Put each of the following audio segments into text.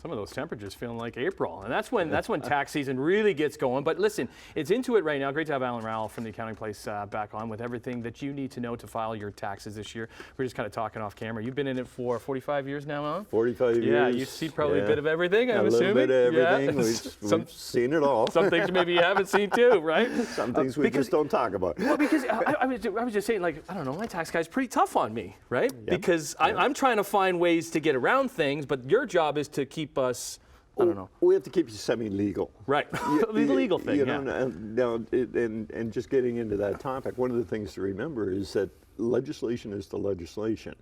Some of those temperatures feeling like April, and that's when tax season really gets going. But listen, it's into it right now. Great to have Alan Rowell from the Accounting Place back on with everything that you need to know to file your taxes this year. We're just kind of talking off camera. You've been in it for 45 years now, huh? 45 years. Yeah, you see probably a bit of everything, I'm assuming. A little bit of everything. Yeah. We've seen it all. Some things maybe you haven't seen too, right? Some things we just don't talk about. Well, because I was just saying, like, I don't know, my tax guy's pretty tough on me, right? Yep. Because I'm trying to find ways to get around things, but your job is to keep us, I don't know. We have to keep you semi-legal. Right, the legal thing, you know, and just getting into that topic, one of the things to remember is that legislation is the legislation.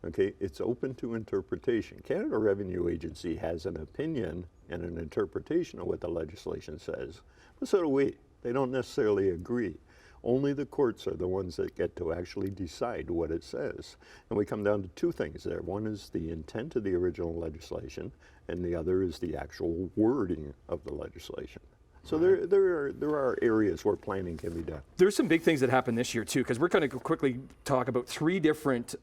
Okay, it's open to interpretation. Canada Revenue Agency has an opinion and an interpretation of what the legislation says, but so do we. They don't necessarily agree. Only the courts are the ones that get to actually decide what it says. And we come down to two things there. One is the intent of the original legislation, and the other is the actual wording of the legislation. So there are areas where planning can be done. There's some big things that happened this year too, because we're going to quickly talk about three different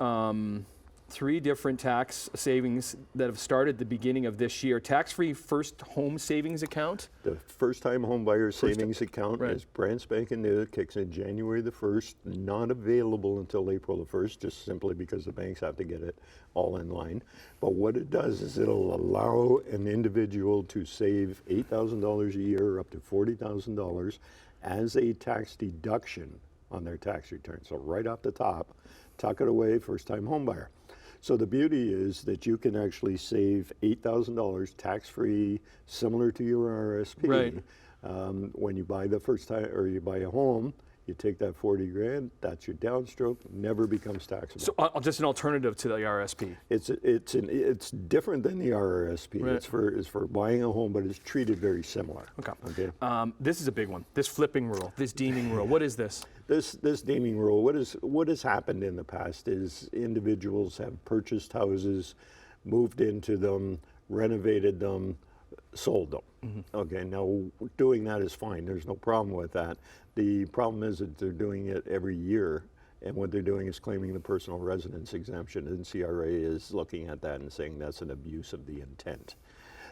tax savings that have started the beginning of this year. Tax-free first home savings account. The first-time home buyer savings account is brand spanking new. It kicks in January the 1st, not available until April the 1st, just simply because the banks have to get it all in line. But what it does is it'll allow an individual to save $8,000 a year, up to $40,000 as a tax deduction on their tax return. So right off the top, tuck it away, first-time home buyer. So the beauty is that you can actually save $8,000 tax-free, similar to your RSP. Right. When you buy the first time, or you buy a home, you take that 40 grand, that's your downstroke, never becomes taxable. So just an alternative to the RSP. It's different than the RRSP. Right. It's for buying a home, but it's treated very similar. Okay. This is a big one. This flipping rule, this deeming rule. What is this? This deeming rule. What has happened in the past is individuals have purchased houses, moved into them, renovated them, sold them. Mm-hmm. Okay, now doing that is fine. There's no problem with that. The problem is that they're doing it every year, and what they're doing is claiming the personal residence exemption, and CRA is looking at that and saying that's an abuse of the intent.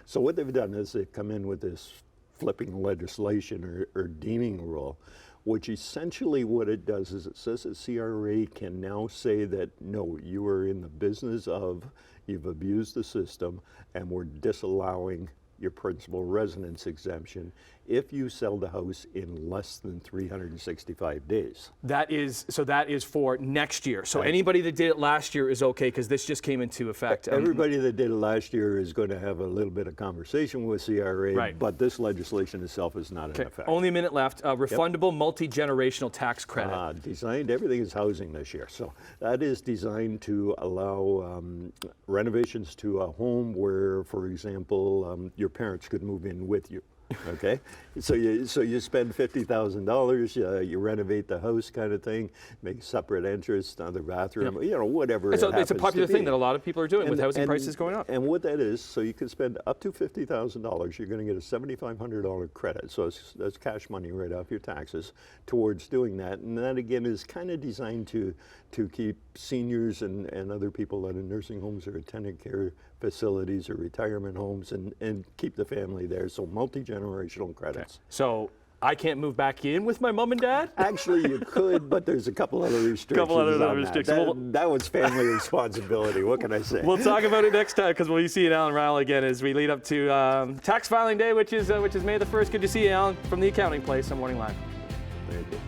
So what they've done is they've come in with this flipping legislation or deeming rule, which essentially what it does is it says that CRA can now say that, no, you are in the business of, you've abused the system, and we're disallowing your principal residence exemption if you sell the house in less than 365 days. That is for next year. So anybody that did it last year is okay, because this just came into effect. Everybody that did it last year is going to have a little bit of conversation with CRA, but this legislation itself is not in effect. Only a minute left. Refundable multi-generational tax credit. Designed, everything is housing this year. So that is designed to allow renovations to a home where, for example, your parents could move in with you. Okay, so you spend $50,000, you renovate the house, kind of thing, make separate entrance, another bathroom, you know, whatever. It's a popular thing that a lot of people are doing with housing prices going up. And what that is, so you can spend up to $50,000. You're going to get a $7,500 credit. So that's cash money right off your taxes towards doing that. And that again is kind of designed to keep seniors and other people that are in nursing homes or attendant care facilities or retirement homes and keep the family there. So multi-generational credits. Okay. So I can't move back in with my mom and dad? Actually, you could, but there's a couple other restrictions. That was family responsibility. What can I say? We'll talk about it next time, because we'll see you, Alan Rowell, again as we lead up to tax filing day, which is May the 1st. Good to see you, Alan, from the Accounting Place on Morning Live. Thank you.